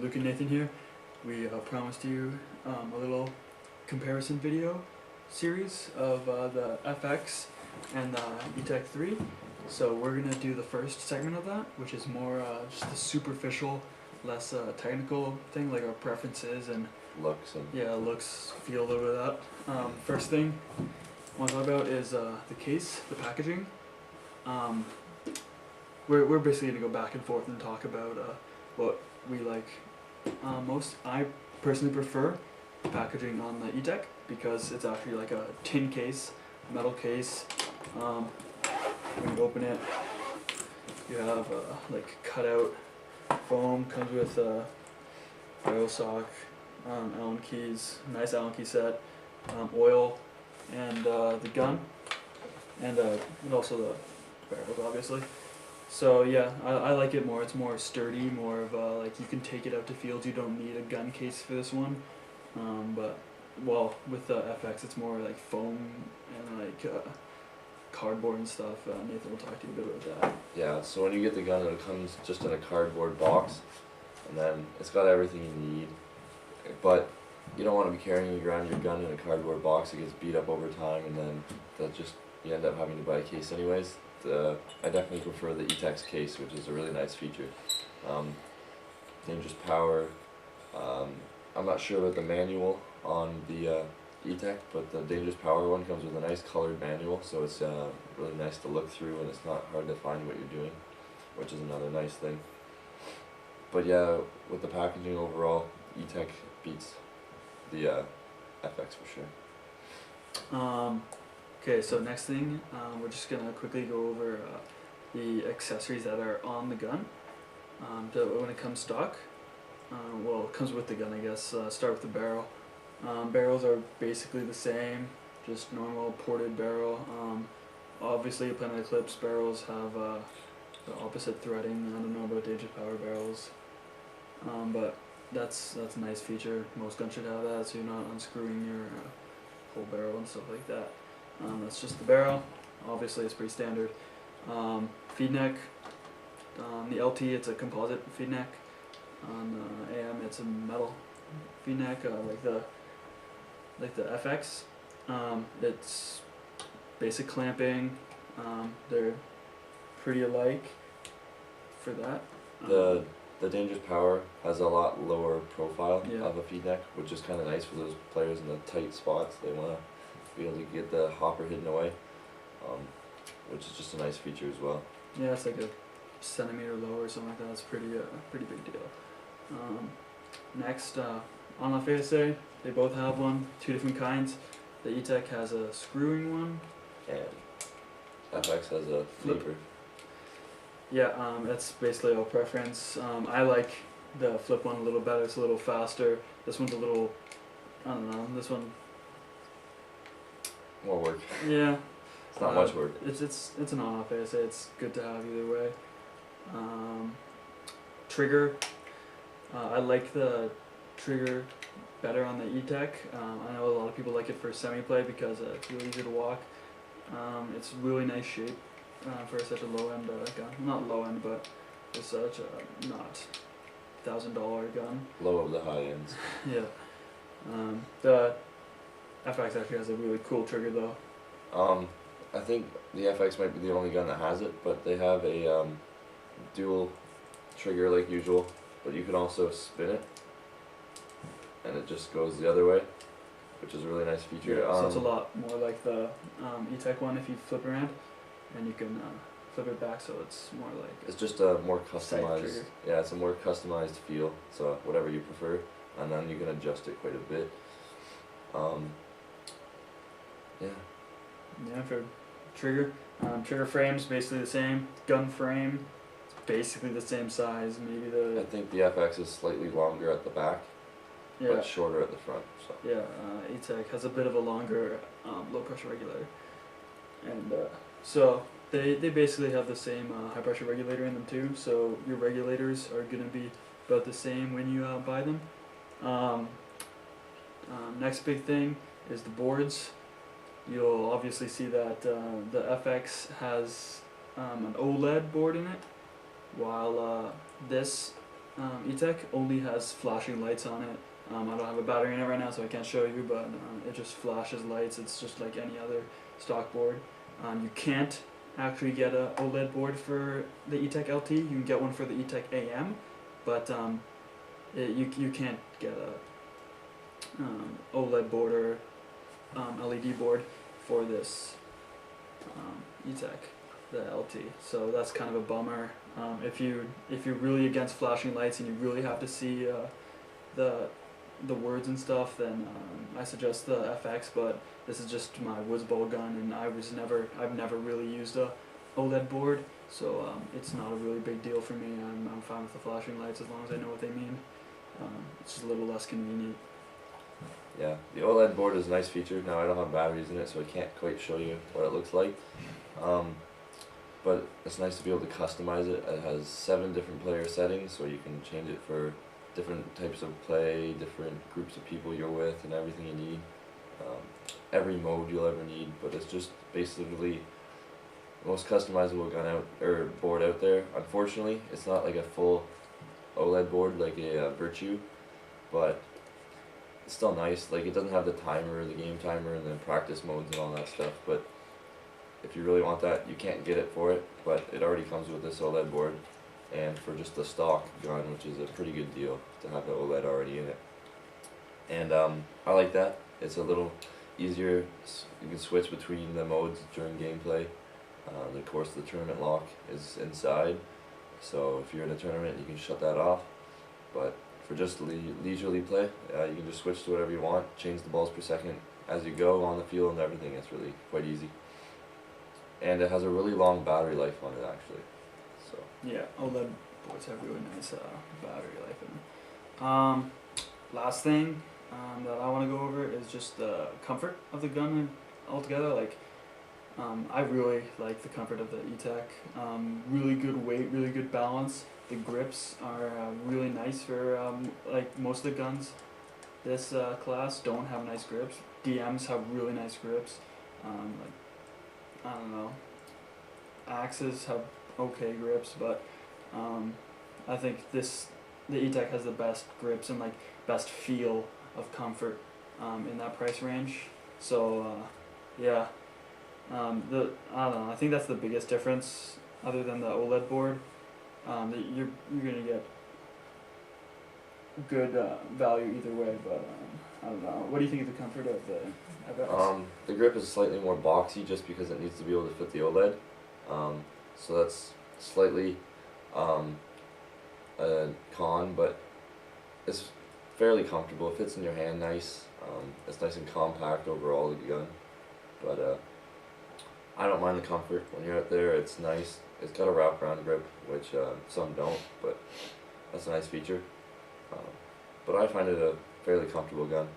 Luke and Nathan here. We promised you a little comparison video series of the FX and the ETEK 3. So we're going to do the first segment of that, which is more just a superficial, less technical thing, like our preferences and looks and looks, feel, a little bit of that. First thing I want to talk about is the case, the packaging. We're basically going to go back and forth and talk about what we like most. I personally prefer the packaging on the ETEK because it's actually like a tin case, metal case. When you open it, you have like cutout foam, comes with barrel sock, Allen keys, nice Allen key set, oil, and the gun, and also the barrels, obviously. So yeah, I like it more. It's more sturdy, more of like you can take it out to fields. You don't need a gun case for this one. But well, with the FX, it's more like foam and like cardboard and stuff. Nathan will talk to you a bit about that. yeah. So when you get the gun, it comes just in a cardboard box, and then it's got everything you need. But you don't want to be carrying around your gun in a cardboard box. It gets beat up over time, and then you end up having to buy a case anyways. I definitely prefer the ETEK's case, which is a really nice feature. Dangerous power. I'm not sure about the manual on the ETEK, but the Dangerous Power one comes with a nice colored manual, so it's really nice to look through, and it's not hard to find what you're doing, which is another nice thing. But yeah, with the packaging overall, ETEK beats the FX for sure. Okay, so next thing, we're just gonna quickly go over the accessories that are on the gun. When it comes stock, well, it comes with the gun, I guess. Start with the barrel. Barrels are basically the same, just normal ported barrel. Obviously, plenty of clips barrels have the opposite threading. I don't know about Dangerous Power barrels, but that's a nice feature. Most guns should have that, so you're not unscrewing your whole barrel and stuff like that. That's just the barrel. Obviously, it's pretty standard. Feed neck. The LT, it's a composite feed neck. On the AM, it's a metal feed neck, like the FX. It's basic clamping. They're pretty alike for that. The Dangerous Power has a lot lower profile Yeah. of a feed neck, which is kind of nice for those players in the tight spots. They want to be able to get the hopper hidden away, which is just a nice feature as well. Yeah, it's like a centimeter lower or something like that. It's pretty big deal. Next, on La FSA, they both have one, two different kinds. The ETEK has a screwing one, And FX has a Flip. flipper. yeah. That's basically all preference. I like the flip one a little better. It's a little faster. This one's a little, I don't know. This one, More work. yeah. It's not much work. It's an on-off ASA. It's good to have either way. Trigger. I like the trigger better on the ETEK. I know a lot of people like it for semi-play because it's really easy to walk. It's really nice shape for such a low-end gun. Not low-end, but for such a not $1,000 gun. Low of the high ends. Yeah. The FX actually has a really cool trigger though. I think the FX might be the only gun that has it, but they have a dual trigger like usual, but you can also spin it and it just goes the other way, which is a really nice feature. Yeah, so it's a lot more like the ETEK one if you flip around, and you can flip it back, so it's more like it's just a more sight customized, trigger. yeah, it's a more customized feel, so whatever you prefer, and then you can adjust it quite a bit. Yeah. Yeah, for trigger. Trigger frame's basically the same. Gun frame, it's basically the same size. Maybe I the think the FX is slightly longer at the back, yeah but shorter at the front. So. yeah. ETEK has a bit of a longer low pressure regulator, and so they basically have the same high pressure regulator in them too. So your regulators are gonna be about the same when you buy them. Next big thing is the boards. You'll obviously see that the FX has an OLED board in it, while this ETEK only has flashing lights on it. I don't have a battery in it right now, so I can't show you, but it just flashes lights. It's just like any other stock board. You can't actually get a OLED board for the ETEK LT. You can get one for the ETEK AM, but you can't get a OLED board or LED board for this ETEK, the LT. So that's kind of a bummer. If you're really against flashing lights and you really have to see the words and stuff, then I suggest the FX. But this is just my Woods Bowl gun, and I've never really used a OLED board, so it's not a really big deal for me. I'm fine with the flashing lights as long as I know what they mean. It's just a little less convenient. Yeah, the OLED board is a nice feature. Now I don't have batteries in it, so I can't quite show you what it looks like. But it's nice to be able to customize it. It has 7 different player settings, so you can change it for different types of play, different groups of people you're with, and everything you need. Every mode you'll ever need, but it's just basically the most customizable gun out or board out there. Unfortunately, it's not like a full OLED board like a Virtue, but it's still nice. Like, it doesn't have the timer, the game timer, and the practice modes and all that stuff. But if you really want that, you can't get it for it. But it already comes with this OLED board, and for just the stock gun, which is a pretty good deal to have the OLED already in it. And I like that. It's a little easier. You can switch between the modes during gameplay. Of course, the tournament lock is inside, so if you're in a tournament, you can shut that off. But for just leisurely play, you can just switch to whatever you want, change the balls per second as you go on the field and everything. It's really quite easy. And it has a really long battery life on it, actually. So yeah, OLED boards have really nice battery life in them. Last thing that I want to go over is just the comfort of the gun altogether. Like, I really like the comfort of the ETEK. Really good weight, really good balance. The grips are really nice for like most of the guns this class don't have nice grips. DMs have really nice grips. Like, I don't know, axes have okay grips, but I think the ETEK has the best grips and like best feel of comfort in that price range. So yeah, I don't know. I think that's the biggest difference, other than the OLED board. That you're gonna get good value either way, but I don't know. What do you think of the comfort of the FX? the grip is slightly more boxy just because it needs to be able to fit the OLED. So that's slightly a con, but it's fairly comfortable. It fits in your hand nice. It's nice and compact overall, the gun. But I don't mind the comfort when you're out there. It's nice. It's got a wraparound grip, which some don't, but that's a nice feature. But I find it a fairly comfortable gun.